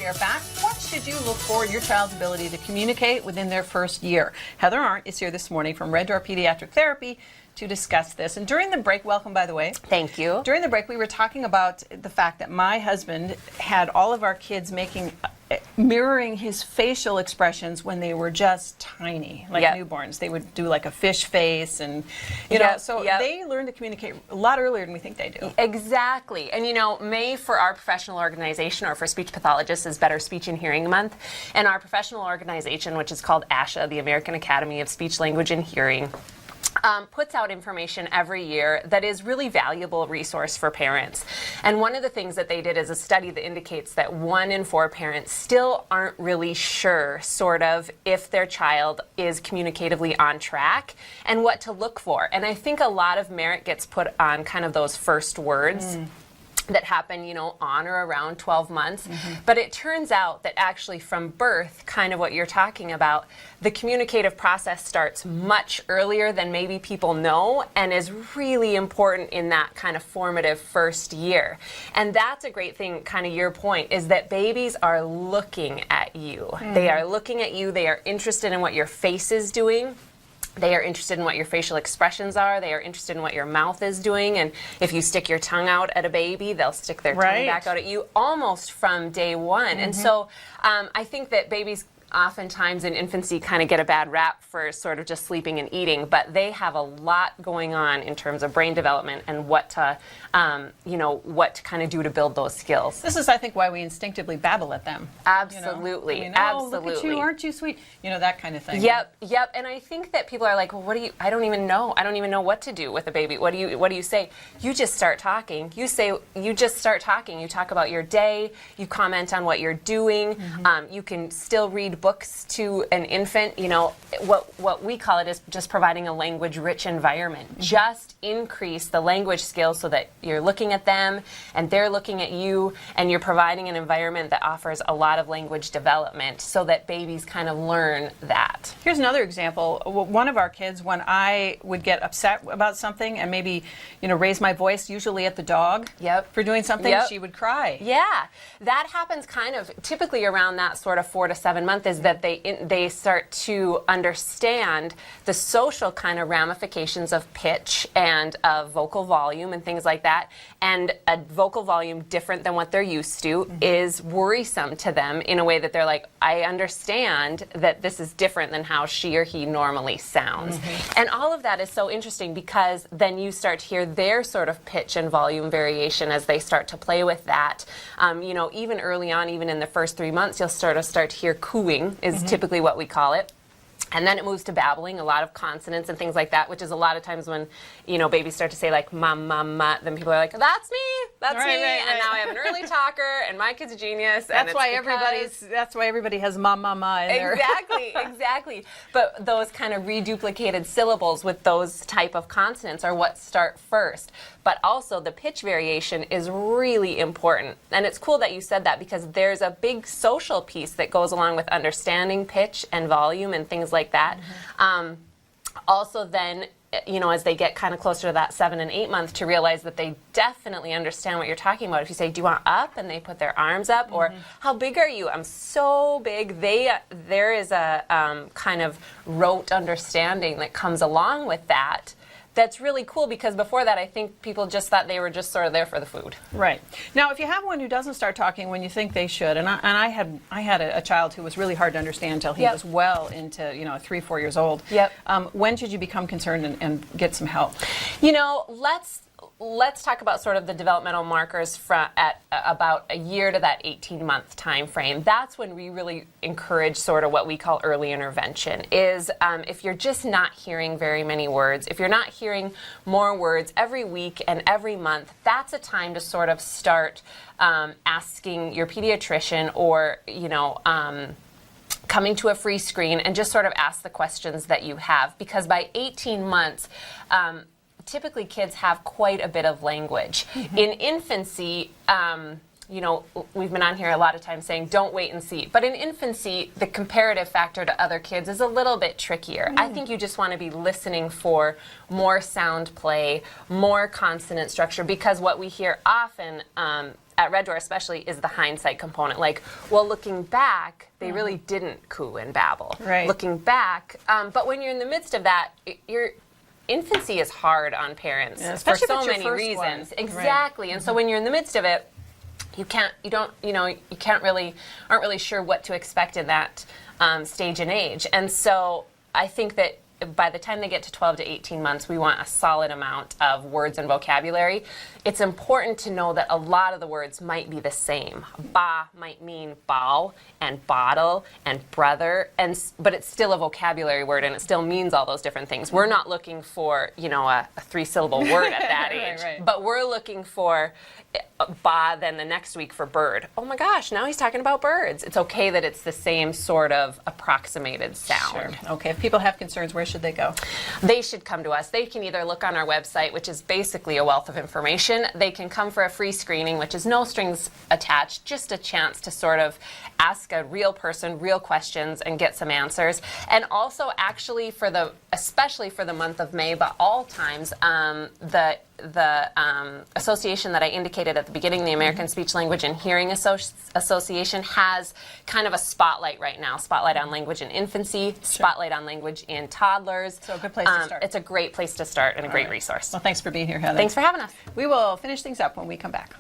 we are back. What should you look for in your child's ability to communicate within their first year? Heather Arnt is here this morning from Red Door Pediatric Therapy to discuss this. And during the break, welcome by the way. Thank you. During the break, we were talking about the fact that my husband had all of our kids mirroring his facial expressions when they were just tiny, like newborns. They would do like a fish face and, you know, so they learn to communicate a lot earlier than we think they do. Exactly. And, you know, May for our professional organization or for speech pathologists is Better Speech and Hearing Month. And our professional organization, which is called ASHA, the American Academy of Speech, Language, and Hearing, puts out information every year that is really valuable resource for parents. And one of the things that they did is a study that indicates that 1 in 4 parents still aren't really sure, sort of, if their child is communicatively on track and what to look for. And I think a lot of merit gets put on kind of those first words that happen, you know, on or around 12 months. But it turns out that actually from birth, kind of what you're talking about, the communicative process starts much earlier than maybe people know and is really important in that kind of formative first year. And that's a great thing, kind of your point, is that babies are looking at you. They are looking at you. They are interested in what your face is doing. They are interested in what your facial expressions are. They are interested in what your mouth is doing. And if you stick your tongue out at a baby, they'll stick their tongue back out at you almost from day one. And so I think that babies oftentimes in infancy kind of get a bad rap for sort of just sleeping and eating, but they have a lot going on in terms of brain development and what to, you know, what to kind of do to build those skills. This is, I think, why we instinctively babble at them. Absolutely, you know? absolutely. Oh, look at you, aren't you sweet? You know, that kind of thing. Yep. And I think that people are like, well, what do you? I don't even know. I don't even know what to do with a baby. What do you say? You just start talking. You just start talking. You talk about your day. You comment on what you're doing. You can still read books to an infant. You know, what we call it is just providing a language-rich environment. Just increase the language skills so that you're looking at them and they're looking at you, and you're providing an environment that offers a lot of language development so that babies kind of learn that. Here's another example. One of our kids, when I would get upset about something and maybe, you know, raise my voice, usually at the dog for doing something, she would cry. Yeah, that happens kind of typically around that sort of 4 to 7 months, is that they start to understand the social kind of ramifications of pitch and of vocal volume and things like that. And a vocal volume different than what they're used to is worrisome to them in a way that they're like, I understand that this is different than how she or he normally sounds. And all of that is so interesting because then you start to hear their sort of pitch and volume variation as they start to play with that. You know, even early on, even in the first 3 months, you'll start to hear cooing is typically what we call it. And then it moves to babbling, a lot of consonants and things like that, which is a lot of times when, you know, babies start to say like mom, mom, ma, then people are like, that's me, that's me. And now I have an early talker and my kid's a genius. That's why everybody has ma, ma, ma in there. Exactly. But those kind of reduplicated syllables with those type of consonants are what start first. But also the pitch variation is really important. And it's cool that you said that because there's a big social piece that goes along with understanding pitch and volume and things like that. Also then, you know, as they get kind of closer to that 7 and 8 month, to realize that they definitely understand what you're talking about. If you say, do you want up? And they put their arms up, or how big are you? I'm so big. There is a kind of rote understanding that comes along with that. That's really cool because before that, I think people just thought they were just sort of there for the food. Right. Now, if you have one who doesn't start talking when you think they should, and I had a child who was really hard to understand until he was well into, you know, 3-4 years old. When should you become concerned and get some help? You know, let's talk about sort of the developmental markers at about a year to that 18-month time frame. That's when we really encourage sort of what we call early intervention, is if you're just not hearing very many words, if you're not hearing more words every week and every month, that's a time to sort of start asking your pediatrician or, you know, coming to a free screen and just sort of ask the questions that you have. Because by 18 months, typically kids have quite a bit of language. In infancy, you know, we've been on here a lot of times saying don't wait and see. But in infancy, the comparative factor to other kids is a little bit trickier. I think you just want to be listening for more sound play, more consonant structure, because what we hear often at Red Door especially is the hindsight component. Like, well, looking back, they really didn't coo and babble. Right. Looking back, but when you're in the midst of that, infancy is hard on parents for especially if so it's your many first reasons. one. Exactly. And so when you're in the midst of it, you aren't really sure what to expect in that stage and age. And so I think that by the time they get to 12 to 18 months, we want a solid amount of words and vocabulary. It's important to know that a lot of the words might be the same. Ba might mean bow and bottle and brother, but it's still a vocabulary word and it still means all those different things. We're not looking for, you know, a 3-syllable word at that age, Right. but we're looking for ba then the next week for bird. Oh my gosh, now he's talking about birds. It's okay that it's the same sort of approximated sound. Sure. Okay, if people have concerns, where should they go? They should come to us. They can either look on our website, which is basically a wealth of information. They can come for a free screening, which is no strings attached, just a chance to sort of ask a real person real questions and get some answers. And also, actually, especially for the month of May, but all times, the association that I indicated at the beginning, the American Speech Language and Hearing Association, has kind of a spotlight right now. Spotlight on language in infancy, spotlight on language in toddlers. So a good place to start. It's a great place to start and a great resource. Well, thanks for being here, Heather. Thanks for having us. We will finish things up when we come back.